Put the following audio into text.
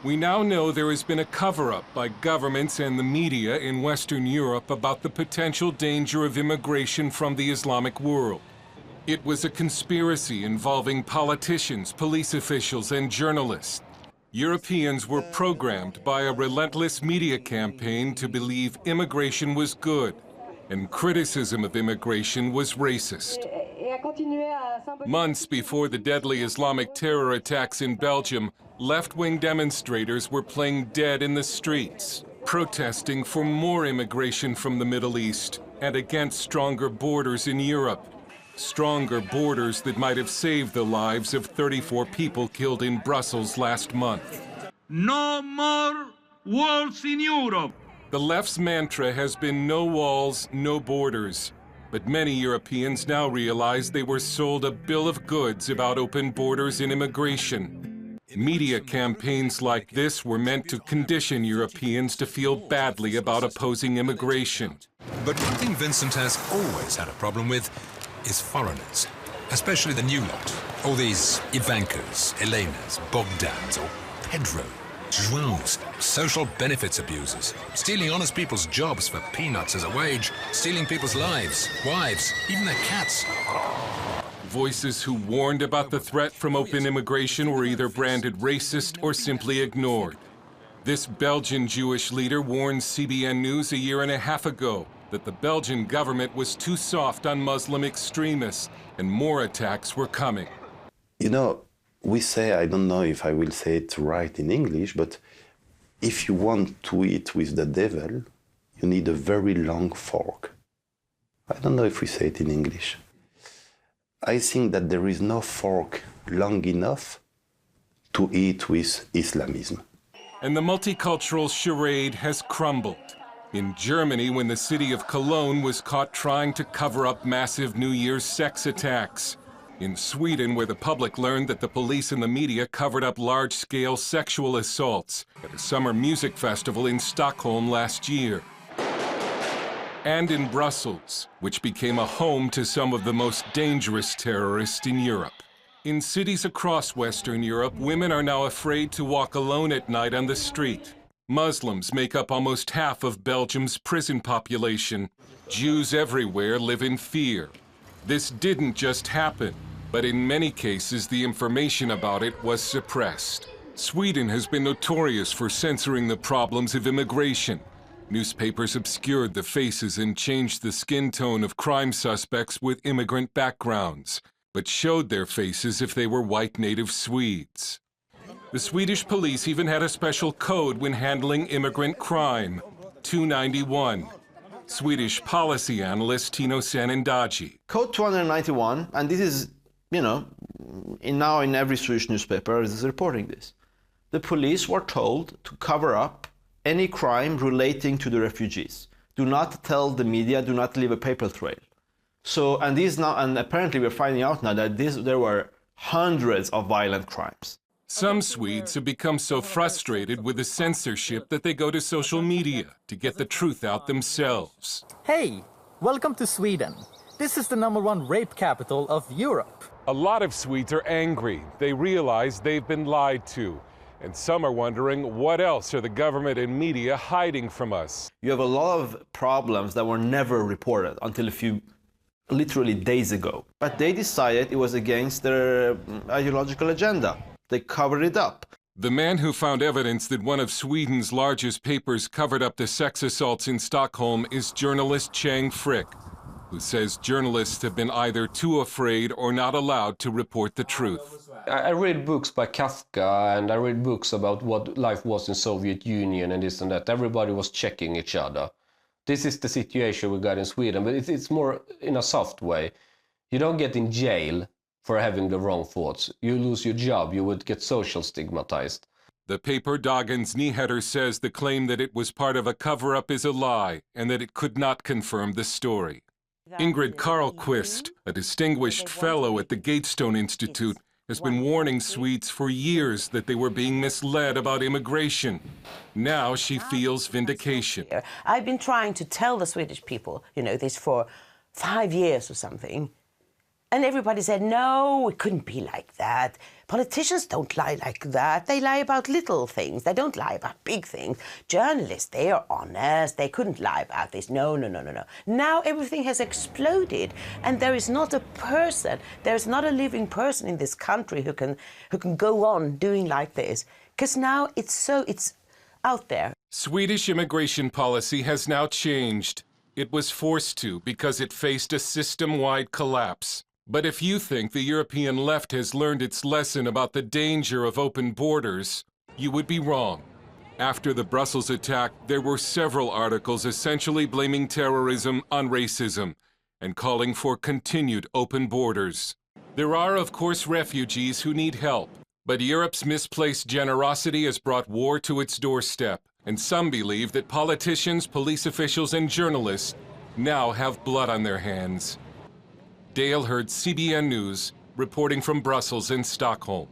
We now know there has been a cover-up by governments and the media in Western Europe about the potential danger of immigration from the Islamic world. It was a conspiracy involving politicians, police officials, and journalists. Europeans were programmed by a relentless media campaign to believe immigration was good, and criticism of immigration was racist. Months before the deadly Islamic terror attacks in Belgium, left-wing demonstrators were playing dead in the streets, protesting for more immigration from the Middle East and against stronger borders in Europe. Stronger borders that might have saved the lives of 34 people killed in Brussels last month. No more walls in Europe. The left's mantra has been no walls, no borders. But many Europeans now realize they were sold a bill of goods about open borders and immigration. Media campaigns like this were meant to condition Europeans to feel badly about opposing immigration. But one thing Vincent has always had a problem with is foreigners, especially the new lot. All these Ivankas, Elenas, Bogdans, or Pedro, Joaos, social benefits abusers, stealing honest people's jobs for peanuts as a wage, stealing people's lives, wives, even their cats. Voices who warned about the threat from open immigration were either branded racist or simply ignored. This Belgian Jewish leader warned CBN News a year and a half ago that the Belgian government was too soft on Muslim extremists and more attacks were coming. You know, we say, I don't know if I will say it right in English, but if you want to eat with the devil, you need a very long fork. I don't know if we say it in English. I think that there is no fork long enough to eat with Islamism. And the multicultural charade has crumbled. In Germany, when the city of Cologne was caught trying to cover up massive New Year's sex attacks. In Sweden, where the public learned that the police and the media covered up large-scale sexual assaults at a summer music festival in Stockholm last year. And in Brussels, which became a home to some of the most dangerous terrorists in Europe. In cities across Western Europe, women are now afraid to walk alone at night on the street. Muslims make up almost half of Belgium's prison population. Jews everywhere live in fear. This didn't just happen, but in many cases the information about it was suppressed. Sweden has been notorious for censoring the problems of immigration. Newspapers obscured the faces and changed the skin tone of crime suspects with immigrant backgrounds, but showed their faces if they were white native Swedes. The Swedish police even had a special code when handling immigrant crime, 291. Swedish policy analyst Tino Sanandaji. Code 291, and this is, you know, now in every Swedish newspaper is reporting this. The police were told to cover up any crime relating to the refugees. Do not tell the media, do not leave a paper trail. So, and apparently we're finding out now that there were hundreds of violent crimes. Some Swedes have become so frustrated with the censorship that they go to social media to get the truth out themselves. Hey, welcome to Sweden. This is the #1 rape capital of Europe. A lot of Swedes are angry. They realize they've been lied to. And some are wondering, what else are the government and media hiding from us? You have a lot of problems that were never reported until a few, literally days ago. But they decided it was against their ideological agenda. They covered it up. The man who found evidence that one of Sweden's largest papers covered up the sex assaults in Stockholm is journalist Chang Frick, who says journalists have been either too afraid or not allowed to report the truth. I read books by Kafka, and I read books about what life was in Soviet Union and this and that. Everybody was checking each other. This is the situation we got in Sweden, but it's more in a soft way. You don't get in jail for having the wrong thoughts. You lose your job, you would get social stigmatized. The paper Dagens Nyheter says the claim that it was part of a cover-up is a lie and that it could not confirm the story. Ingrid Carlquist, a distinguished fellow at the Gatestone Institute, has been warning Swedes for years that they were being misled about immigration. Now she feels vindication. I've been trying to tell the Swedish people, you know, this for 5 years or something. And everybody said, no, it couldn't be like that. Politicians don't lie like that. They lie about little things. They don't lie about big things. Journalists, they are honest. They couldn't lie about this. No, no, no, no, no. Now everything has exploded, and there is not a person, there is not a living person in this country who can go on doing like this. Because now it's out there. Swedish immigration policy has now changed. It was forced to because it faced a system-wide collapse. But if you think the European left has learned its lesson about the danger of open borders, you would be wrong. After the Brussels attack, there were several articles essentially blaming terrorism on racism and calling for continued open borders. There are, of course, refugees who need help, but Europe's misplaced generosity has brought war to its doorstep, and some believe that politicians, police officials, and journalists now have blood on their hands. Hurd, CBN News, reporting from Brussels and Stockholm.